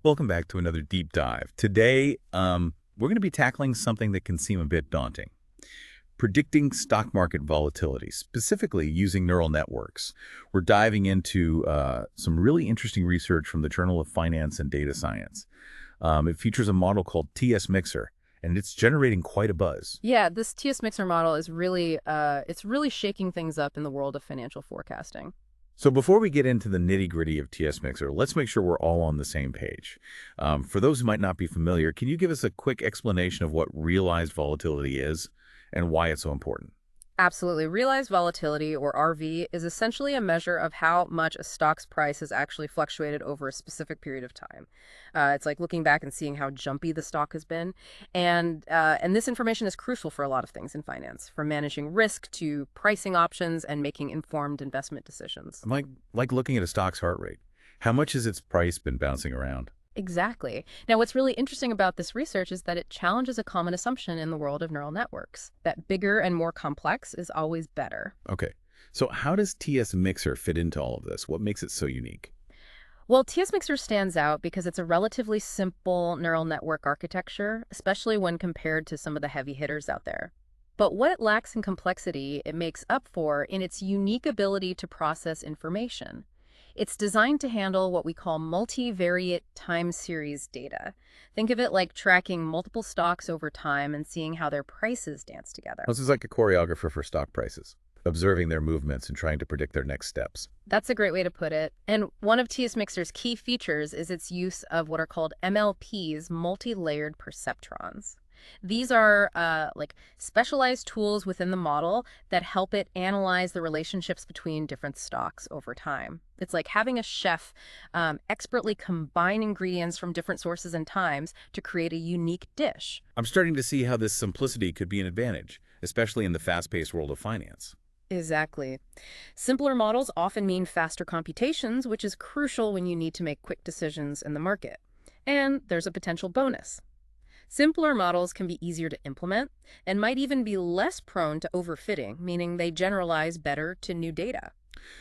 Welcome back to another deep dive. Today, we're going to be tackling something that can seem a bit daunting. Predicting stock market volatility, specifically using neural networks. We're diving into some really interesting research from the Journal of Finance and Data Science. It features a model called TSMixer, and it's generating quite a buzz. Yeah, this TSMixer model is it's really shaking things up in the world of financial forecasting. So before we get into the nitty-gritty of TSMixer, let's make sure we're all on the same page. For those who might not be familiar, can you give us a quick explanation of what realized volatility is and why it's so important? Absolutely. Realized volatility, or RV, is essentially a measure of how much a stock's price has actually fluctuated over a specific period of time. It's like looking back and seeing how jumpy the stock has been. And this information is crucial for a lot of things in finance, from managing risk to pricing options and making informed investment decisions. Like looking at a stock's heart rate. How much has its price been bouncing around? Exactly. Now, what's really interesting about this research is that it challenges a common assumption in the world of neural networks, that bigger and more complex is always better. Okay. So how does TSMixer fit into all of this? What makes it so unique? Well, TSMixer stands out because it's a relatively simple neural network architecture, especially when compared to some of the heavy hitters out there. But what it lacks in complexity, it makes up for in its unique ability to process information. It's designed to handle what we call multivariate time series data. Think of it like tracking multiple stocks over time and seeing how their prices dance together. This is like a choreographer for stock prices, observing their movements and trying to predict their next steps. That's a great way to put it. And one of TSMixer's key features is its use of what are called MLPs, multi-layered perceptrons. These are like specialized tools within the model that help it analyze the relationships between different stocks over time. It's like having a chef expertly combine ingredients from different sources and times to create a unique dish. I'm starting to see how this simplicity could be an advantage, especially in the fast-paced world of finance. Exactly. Simpler models often mean faster computations, which is crucial when you need to make quick decisions in the market. And there's a potential bonus. Simpler models can be easier to implement and might even be less prone to overfitting, meaning they generalize better to new data.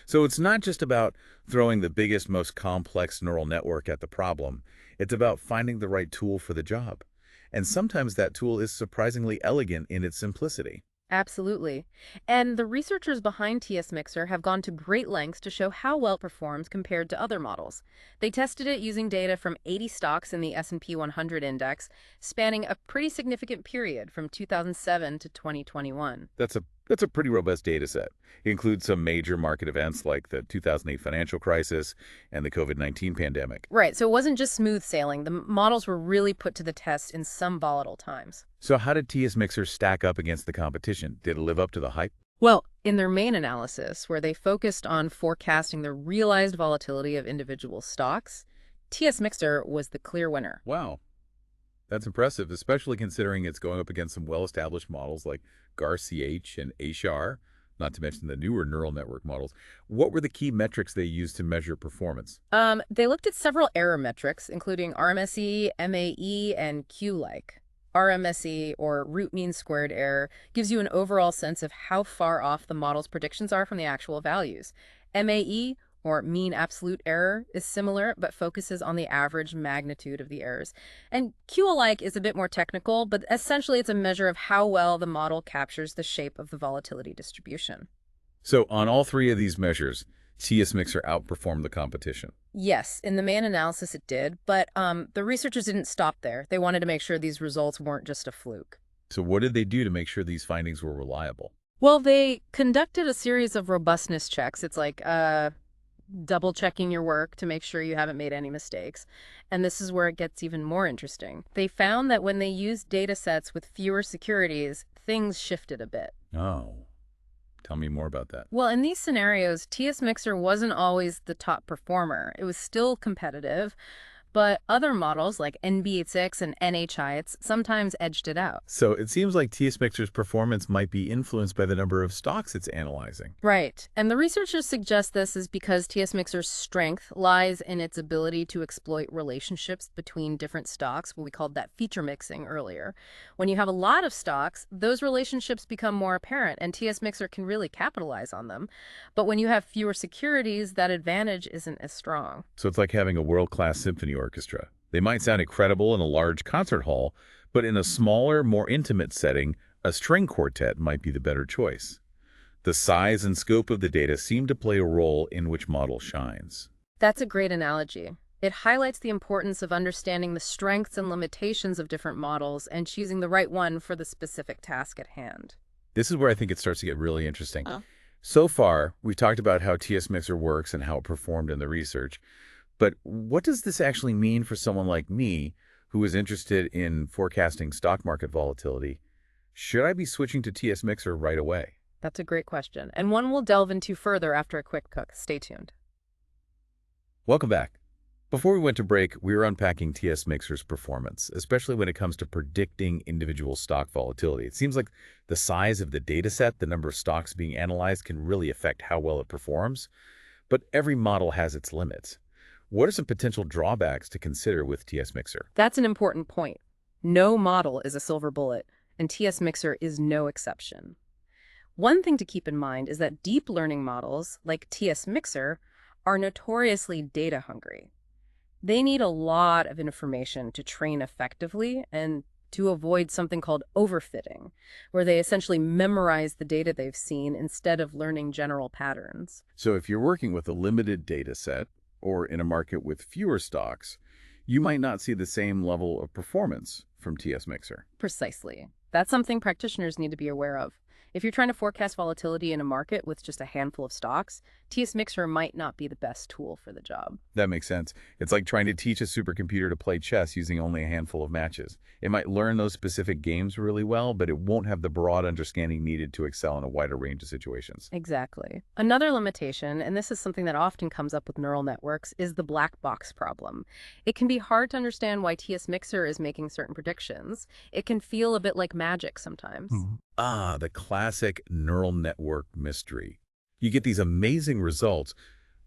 So it's not just about throwing the biggest, most complex neural network at the problem. It's about finding the right tool for the job. And sometimes that tool is surprisingly elegant in its simplicity. Absolutely. And the researchers behind TSMixer have gone to great lengths to show how well it performs compared to other models. They tested it using data from 80 stocks in the S&P 100 index, spanning a pretty significant period from 2007 to 2021. That's a pretty robust data set. It includes some major market events like the 2008 financial crisis and the COVID-19 pandemic. Right, so it wasn't just smooth sailing. The models were really put to the test in some volatile times. So how did TSMixer stack up against the competition? Did it live up to the hype? Well, in their main analysis, where they focused on forecasting the realized volatility of individual stocks, TSMixer was the clear winner. Wow, that's impressive, especially considering it's going up against some well-established models like GAR-CH and HR, not to mention the newer neural network models. What were the key metrics they used to measure performance? They looked at several error metrics, including RMSE, MAE, and Q-like. RMSE, or root mean squared error, gives you an overall sense of how far off the model's predictions are from the actual values. MAE, or mean absolute error, is similar but focuses on the average magnitude of the errors. And Q-alike is a bit more technical, but essentially it's a measure of how well the model captures the shape of the volatility distribution. So on all three of these measures, TSMixer outperformed the competition. Yes, in the main analysis it did, but the researchers didn't stop there. They wanted to make sure these results weren't just a fluke. So what did they do to make sure these findings were reliable? Well, they conducted a series of robustness checks. It's like double checking your work to make sure you haven't made any mistakes. And this is where it gets even more interesting. They found that when they used data sets with fewer securities, things shifted a bit. Oh, tell me more about that. Well, in these scenarios, TSMixer wasn't always the top performer. It was still competitive, but other models like NB86 and NHI sometimes edged it out. So it seems like TSMixer's performance might be influenced by the number of stocks it's analyzing. Right. And the researchers suggest this is because TSMixer's strength lies in its ability to exploit relationships between different stocks. We called that feature mixing earlier. When you have a lot of stocks, those relationships become more apparent, and TSMixer can really capitalize on them. But when you have fewer securities, that advantage isn't as strong. So it's like having a world-class symphony orchestra. They might sound incredible in a large concert hall, but in a smaller, more intimate setting, a string quartet might be the better choice. The size and scope of the data seem to play a role in which model shines. That's a great analogy. It highlights the importance of understanding the strengths and limitations of different models and choosing the right one for the specific task at hand. This is where I think it starts to get really interesting. So far, we've talked about how TSMixer works and how it performed in the research. But what does this actually mean for someone like me who is interested in forecasting stock market volatility? Should I be switching to TSMixer right away? That's a great question, and one we'll delve into further after a quick cook. Stay tuned. Welcome back. Before we went to break, we were unpacking TSMixer's performance, especially when it comes to predicting individual stock volatility. It seems like the size of the data set, the number of stocks being analyzed, can really affect how well it performs. But every model has its limits. What are some potential drawbacks to consider with TSMixer? That's an important point. No model is a silver bullet, and TSMixer is no exception. One thing to keep in mind is that deep learning models, like TSMixer, are notoriously data hungry. They need a lot of information to train effectively and to avoid something called overfitting, where they essentially memorize the data they've seen instead of learning general patterns. So if you're working with a limited data set or in a market with fewer stocks, you might not see the same level of performance from TSMixer. Precisely. That's something practitioners need to be aware of. If you're trying to forecast volatility in a market with just a handful of stocks, TSMixer might not be the best tool for the job. That makes sense. It's like trying to teach a supercomputer to play chess using only a handful of matches. It might learn those specific games really well, but it won't have the broad understanding needed to excel in a wider range of situations. Exactly. Another limitation, and this is something that often comes up with neural networks, is the black box problem. It can be hard to understand why TSMixer is making certain predictions. It can feel a bit like magic sometimes. Ah, the classic neural network mystery. You get these amazing results,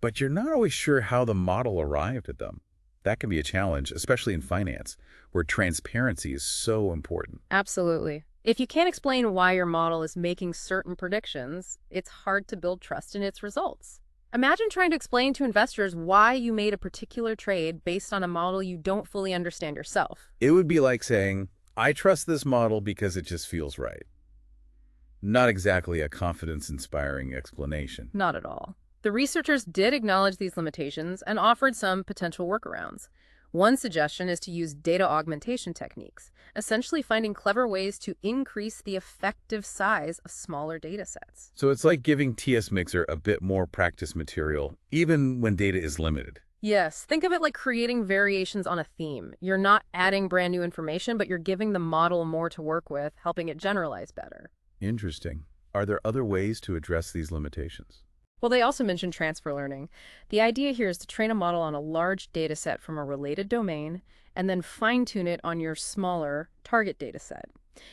but you're not always sure how the model arrived at them. That can be a challenge, especially in finance, where transparency is so important. Absolutely. If you can't explain why your model is making certain predictions, it's hard to build trust in its results. Imagine trying to explain to investors why you made a particular trade based on a model you don't fully understand yourself. It would be like saying, I trust this model because it just feels right. Not exactly a confidence-inspiring explanation. Not at all. The researchers did acknowledge these limitations and offered some potential workarounds. One suggestion is to use data augmentation techniques, essentially finding clever ways to increase the effective size of smaller data sets. So it's like giving TSMixer a bit more practice material, even when data is limited. Yes, think of it like creating variations on a theme. You're not adding brand new information, but you're giving the model more to work with, helping it generalize better. Interesting. Are there other ways to address these limitations? Well, they also mentioned transfer learning. The idea here is to train a model on a large data set from a related domain and then fine-tune it on your smaller target data set.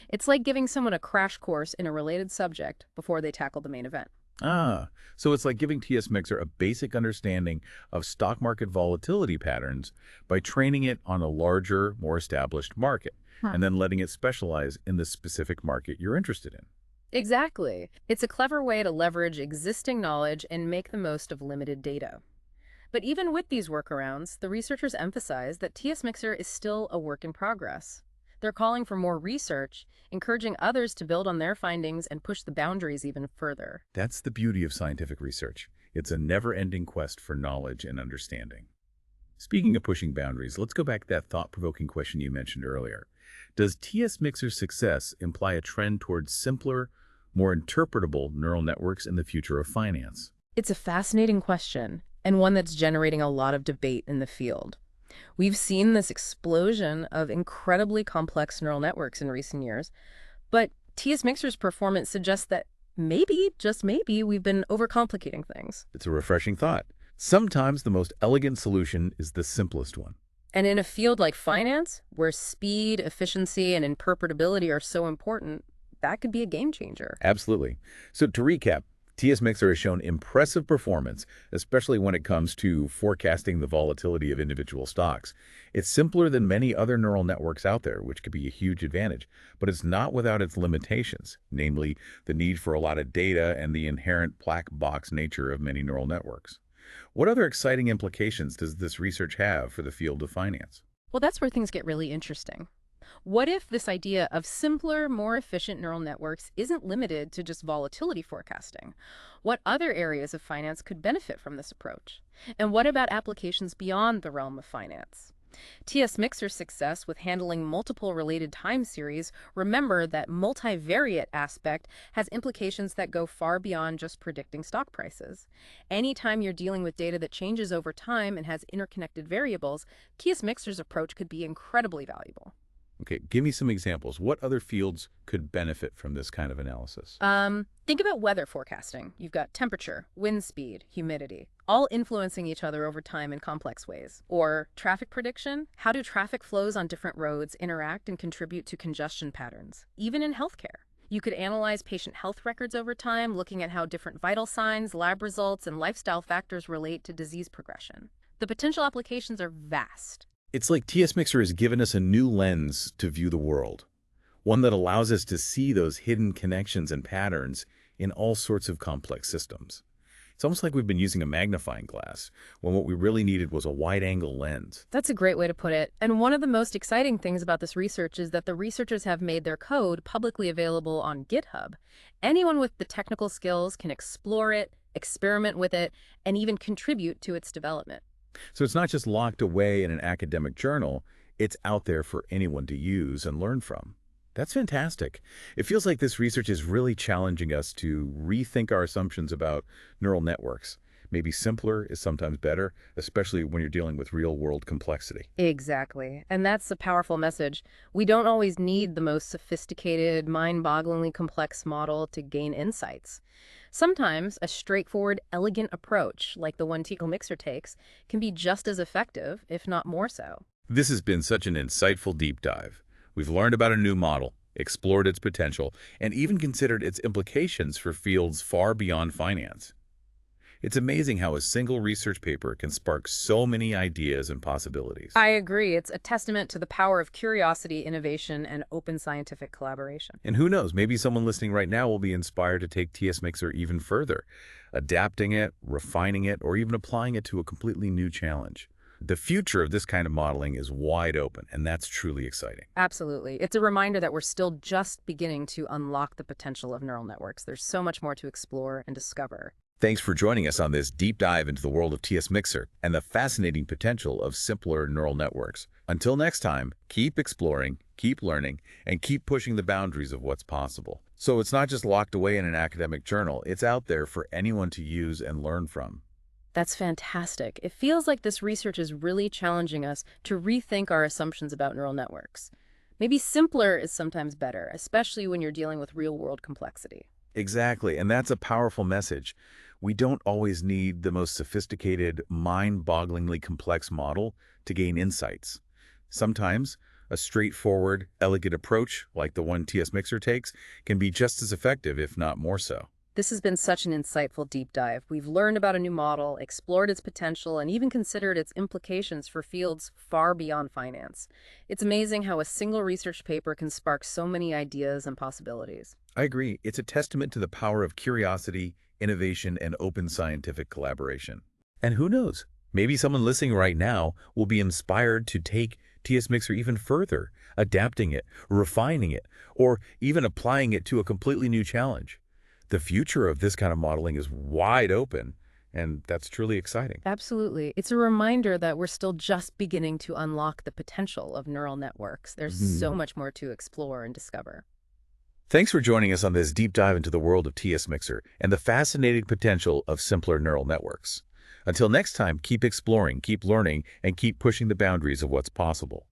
It's like giving someone a crash course in a related subject before they tackle the main event. Ah, so it's like giving TSMixer a basic understanding of stock market volatility patterns by training it on a larger, more established market, and then letting it specialize in the specific market you're interested in. Exactly. It's a clever way to leverage existing knowledge and make the most of limited data. But even with these workarounds, the researchers emphasize that TSMixer is still a work in progress. They're calling for more research, encouraging others to build on their findings and push the boundaries even further. That's the beauty of scientific research. It's a never-ending quest for knowledge and understanding. Speaking of pushing boundaries, let's go back to that thought-provoking question you mentioned earlier. Does TSMixer's success imply a trend towards simpler, more interpretable neural networks in the future of finance? It's a fascinating question, and one that's generating a lot of debate in the field. We've seen this explosion of incredibly complex neural networks in recent years, but TSMixer's performance suggests that maybe, just maybe, we've been overcomplicating things. It's a refreshing thought. Sometimes the most elegant solution is the simplest one. And in a field like finance, where speed, efficiency, and interpretability are so important, that could be a game changer. Absolutely. So to recap, TSMixer has shown impressive performance, especially when it comes to forecasting the volatility of individual stocks. It's simpler than many other neural networks out there, which could be a huge advantage, but it's not without its limitations, namely the need for a lot of data and the inherent black box nature of many neural networks. What other exciting implications does this research have for the field of finance? Well, that's where things get really interesting. What if this idea of simpler, more efficient neural networks isn't limited to just volatility forecasting? What other areas of finance could benefit from this approach? And what about applications beyond the realm of finance? TSMixer's success with handling multiple related time series, remember that multivariate aspect has implications that go far beyond just predicting stock prices. Anytime you're dealing with data that changes over time and has interconnected variables, TSMixer's approach could be incredibly valuable. Okay, give me some examples. What other fields could benefit from this kind of analysis? Think about weather forecasting. You've got temperature, wind speed, humidity, all influencing each other over time in complex ways. Or traffic prediction. How do traffic flows on different roads interact and contribute to congestion patterns? Even in healthcare. You could analyze patient health records over time, looking at how different vital signs, lab results, and lifestyle factors relate to disease progression. The potential applications are vast. It's like TSMixer has given us a new lens to view the world, one that allows us to see those hidden connections and patterns in all sorts of complex systems. It's almost like we've been using a magnifying glass, when what we really needed was a wide-angle lens. That's a great way to put it. And one of the most exciting things about this research is that the researchers have made their code publicly available on GitHub. Anyone with the technical skills can explore it, experiment with it, and even contribute to its development. So it's not just locked away in an academic journal, it's out there for anyone to use and learn from. That's fantastic. It feels like this research is really challenging us to rethink our assumptions about neural networks. Maybe simpler is sometimes better, especially when you're dealing with real-world complexity. Exactly. And that's a powerful message. We don't always need the most sophisticated, mind-bogglingly complex model to gain insights. Sometimes a straightforward, elegant approach, like the one TSMixer takes, can be just as effective, if not more so. This has been such an insightful deep dive. We've learned about a new model, explored its potential, and even considered its implications for fields far beyond finance. It's amazing how a single research paper can spark so many ideas and possibilities. I agree. It's a testament to the power of curiosity, innovation, and open scientific collaboration. And who knows, maybe someone listening right now will be inspired to take TSMixer even further, adapting it, refining it, or even applying it to a completely new challenge. The future of this kind of modeling is wide open, and that's truly exciting. Absolutely. It's a reminder that we're still just beginning to unlock the potential of neural networks. There's so much more to explore and discover. Thanks for joining us on this deep dive into the world of TSMixer and the fascinating potential of simpler neural networks. Until next time, keep exploring, keep learning, and keep pushing the boundaries of what's possible. So it's not just locked away in an academic journal, it's out there for anyone to use and learn from. That's fantastic. It feels like this research is really challenging us to rethink our assumptions about neural networks. Maybe simpler is sometimes better, especially when you're dealing with real-world complexity. Exactly, and that's a powerful message. We don't always need the most sophisticated, mind-bogglingly complex model to gain insights. Sometimes, a straightforward, elegant approach, like the one TSMixer takes, can be just as effective, if not more so. This has been such an insightful deep dive. We've learned about a new model, explored its potential, and even considered its implications for fields far beyond finance. It's amazing how a single research paper can spark so many ideas and possibilities. I agree. It's a testament to the power of curiosity, innovation, and open scientific collaboration. And who knows, maybe someone listening right now will be inspired to take TSMixer even further, adapting it, refining it, or even applying it to a completely new challenge. The future of this kind of modeling is wide open, and that's truly exciting. Absolutely. It's a reminder that we're still just beginning to unlock the potential of neural networks. There's so much more to explore and discover. Thanks for joining us on this deep dive into the world of TSMixer and the fascinating potential of simpler neural networks. Until next time, keep exploring, keep learning, and keep pushing the boundaries of what's possible.